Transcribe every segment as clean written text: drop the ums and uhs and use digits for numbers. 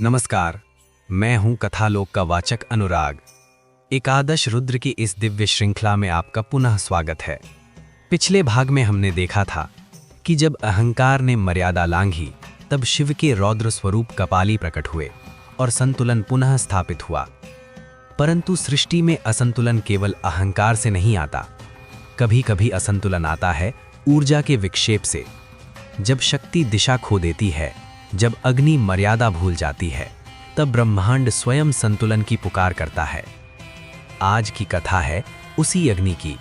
नमस्कार, मैं हूं कथालोक का वाचक अनुराग। एकादश रुद्र की इस दिव्य श्रृंखला में आपका पुनः स्वागत है। पिछले भाग में हमने देखा था कि जब अहंकार ने मर्यादा लांघी तब शिव के रौद्र स्वरूप कपाली प्रकट हुए और संतुलन पुनः स्थापित हुआ। परंतु सृष्टि में असंतुलन केवल अहंकार से नहीं आता, कभी कभी असंतुलन आता है ऊर्जा के विक्षेप से। जब शक्ति दिशा खो देती है, जब अग्नि मर्यादा भूल जाती है, तब ब्रह्मांड स्वयं संतुलन की पुकार करता है। आज की कथा है उसी अग्नि की।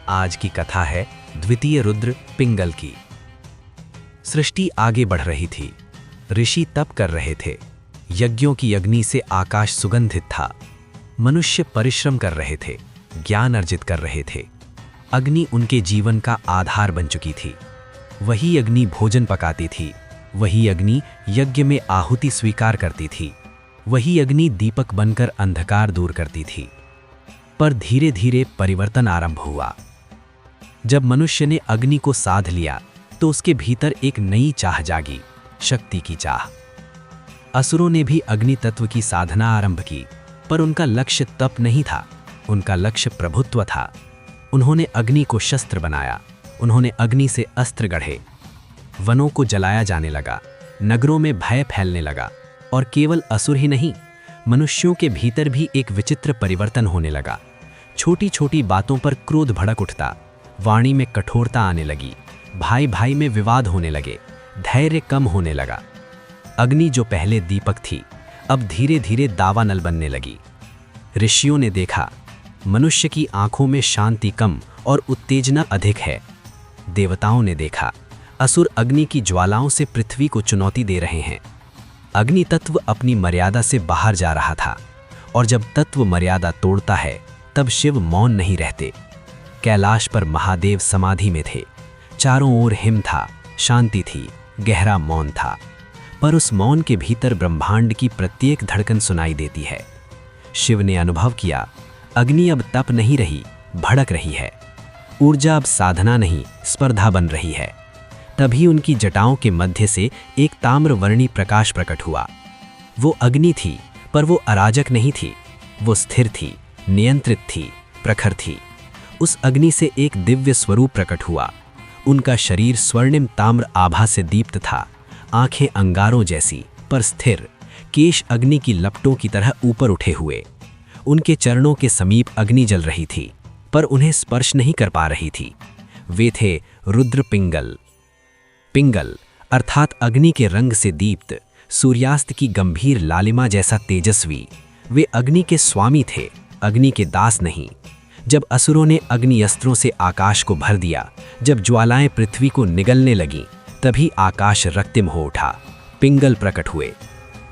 आज की कथा है द्वितीय रुद्र पिंगल की। सृष्टि आगे बढ़ रही थी, ऋषि तप कर रहे थे, यज्ञों की अग्नि से आकाश सुगंधित था। मनुष्य परिश्रम कर रहे थे, ज्ञान अर्जित कर रहे थे। अग्नि उनके जीवन का आधार बन चुकी थी। वही अग्नि भोजन पकाती थी, वही अग्नि यज्ञ में आहुति स्वीकार करती थी, वही अग्नि दीपक बनकर अंधकार दूर करती थी। पर धीरे धीरे परिवर्तन आरंभ हुआ। जब मनुष्य ने अग्नि को साध लिया तो उसके भीतर एक नई चाह जागी, शक्ति की चाह। असुरों ने भी अग्नि तत्व की साधना आरंभ की, पर उनका लक्ष्य तप नहीं था, उनका लक्ष्य प्रभुत्व था। उन्होंने अग्नि को शस्त्र बनाया, उन्होंने अग्नि से अस्त्र गढ़े। वनों को जलाया जाने लगा, नगरों में भय फैलने लगा, और केवल असुर ही नहीं, मनुष्यों के भीतर भी एक विचित्र परिवर्तन होने लगा। छोटी छोटी बातों पर क्रोध भड़क उठता, वाणी में कठोरता आने लगी, भाई भाई में विवाद होने लगे, धैर्य कम होने लगा। अग्नि जो पहले दीपक थी, अब धीरे धीरे दावानल बनने लगी। ऋषियों ने देखा, मनुष्य की आंखों में शांति कम और उत्तेजना अधिक है। देवताओं ने देखा, असुर अग्नि की ज्वालाओं से पृथ्वी को चुनौती दे रहे हैं। अग्नि तत्व अपनी मर्यादा से बाहर जा रहा था, और जब तत्व मर्यादा तोड़ता है तब शिव मौन नहीं रहते। कैलाश पर महादेव समाधि में थे, चारों ओर हिम था, शांति थी, गहरा मौन था। पर उस मौन के भीतर ब्रह्मांड की प्रत्येक धड़कन सुनाई देती है। शिव ने अनुभव किया, अग्नि अब तप नहीं रही, भड़क रही है। ऊर्जा अब साधना नहीं, स्पर्धा बन रही है। तभी उनकी जटाओं के मध्य से एक ताम्रवर्णी प्रकाश प्रकट हुआ। वो अग्नि थी, पर वो अराजक नहीं थी। वो स्थिर थी, नियंत्रित थी, प्रखर थी। उस अग्नि से एक दिव्य स्वरूप प्रकट हुआ। उनका शरीर स्वर्णिम ताम्र आभा से दीप्त था, आंखें अंगारों जैसी पर स्थिर, केश अग्नि की लपटों की तरह ऊपर उठे हुए। उनके चरणों के समीप अग्नि जल रही थी, पर उन्हें स्पर्श नहीं कर पा रही थी। वे थे रुद्र पिंगल। पिंगल अर्थात अग्नि के रंग से दीप्त, सूर्यास्त की गंभीर लालिमा जैसा तेजस्वी। वे अग्नि के स्वामी थे, अग्नि के दास नहीं। जब असुरों ने अग्नि अस्त्रों से आकाश को भर दिया, जब ज्वालाएं पृथ्वी को निगलने लगीं, तभी आकाश रक्तिम हो उठा। पिंगल प्रकट हुए।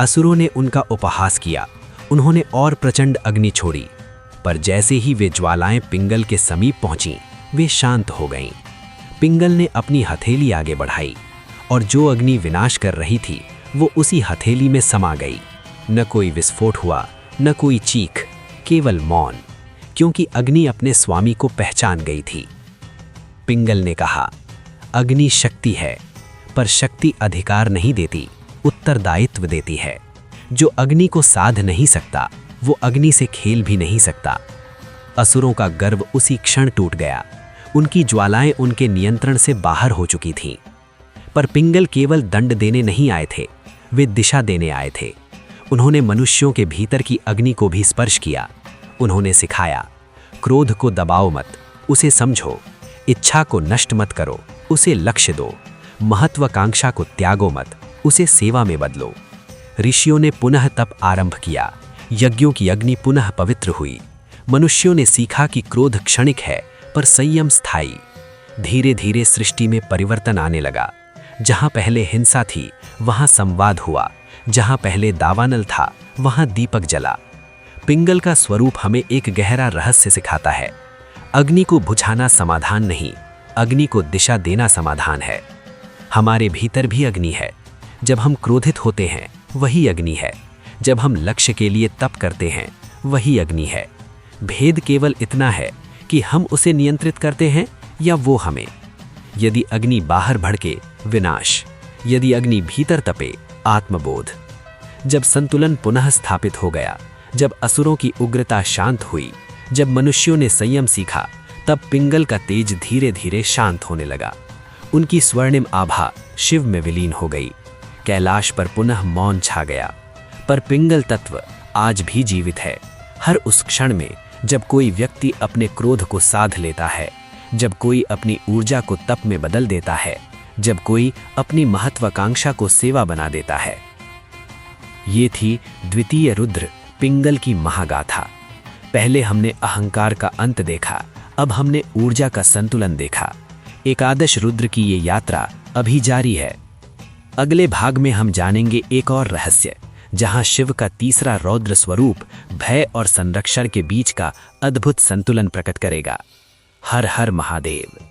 असुरों ने उनका उपहास किया, उन्होंने और प्रचंड अग्नि छोड़ी। पर जैसे ही वे ज्वालाएं पिंगल के समीप पहुंचीं, वे शांत हो गईं। पिंगल ने अपनी हथेली आगे बढ़ाई, और जो अग्नि विनाश कर रही थी वो उसी हथेली में समा गई। न कोई विस्फोट हुआ, न कोई चीख, केवल मौन, क्योंकि अग्नि अपने स्वामी को पहचान गई थी। पिंगल ने कहा, अग्नि शक्ति है, पर शक्ति अधिकार नहीं देती, उत्तरदायित्व देती है। जो अग्नि को साध नहीं सकता, वो अग्नि से खेल भी नहीं सकता। असुरों का गर्व उसी क्षण टूट गया। उनकी ज्वालाएं उनके नियंत्रण से बाहर हो चुकी थीं। पर पिंगल केवल दंड देने नहीं आए थे, वे दिशा देने आए थे। उन्होंने मनुष्यों के भीतर की अग्नि को भी स्पर्श किया। उन्होंने सिखाया, क्रोध को दबाओ मत, उसे समझो। इच्छा को नष्ट मत करो, उसे लक्ष्य दो। महत्वाकांक्षा को त्यागो मत, उसे सेवा में बदलो। ऋषियों ने पुनः तप आरंभ किया, यज्ञों की अग्नि पुनः पवित्र हुई। मनुष्यों ने सीखा कि क्रोध क्षणिक है, पर संयम स्थायी। धीरे धीरे सृष्टि में परिवर्तन आने लगा। जहां पहले हिंसा थी, वहां संवाद हुआ। जहां पहले दावानल था, वहां दीपक जला। पिंगल का स्वरूप हमें एक गहरा रहस्य सिखाता है। अग्नि को बुझाना समाधान नहीं, अग्नि को दिशा देना समाधान है। हमारे भीतर भी अग्नि है। जब हम क्रोधित होते हैं, वही अग्नि है। जब हम लक्ष्य के लिए तप करते हैं, वही अग्नि है। भेद केवल इतना है कि हम उसे नियंत्रित करते हैं या वो हमें। यदि अग्नि बाहर भड़के, विनाश। यदि अग्नि भीतर तपे, आत्मबोध। जब संतुलन पुनः स्थापित हो गया, जब असुरों की उग्रता शांत हुई, जब मनुष्यों ने संयम सीखा, तब पिंगल का तेज धीरे धीरे शांत होने लगा। उनकी स्वर्णिम आभा शिव में विलीन हो गई। कैलाश पर पुनः मौन छा गया। पर पिंगल तत्व आज भी जीवित है। हर उस क्षण में जब कोई व्यक्ति अपने क्रोध को साध लेता है, जब कोई अपनी ऊर्जा को तप में बदल देता है, जब कोई अपनी महत्वाकांक्षा को सेवा बना देता है। ये थी द्वितीय रुद्र पिंगल की महागाथा। पहले हमने अहंकार का अंत देखा, अब हमने ऊर्जा का संतुलन देखा। एकादश रुद्र की ये यात्रा अभी जारी है। अगले भाग में हम जानेंगे एक और रहस्य, जहां शिव का तीसरा रौद्र स्वरूप भय और संरक्षण के बीच का अद्भुत संतुलन प्रकट करेगा। हर हर महादेव।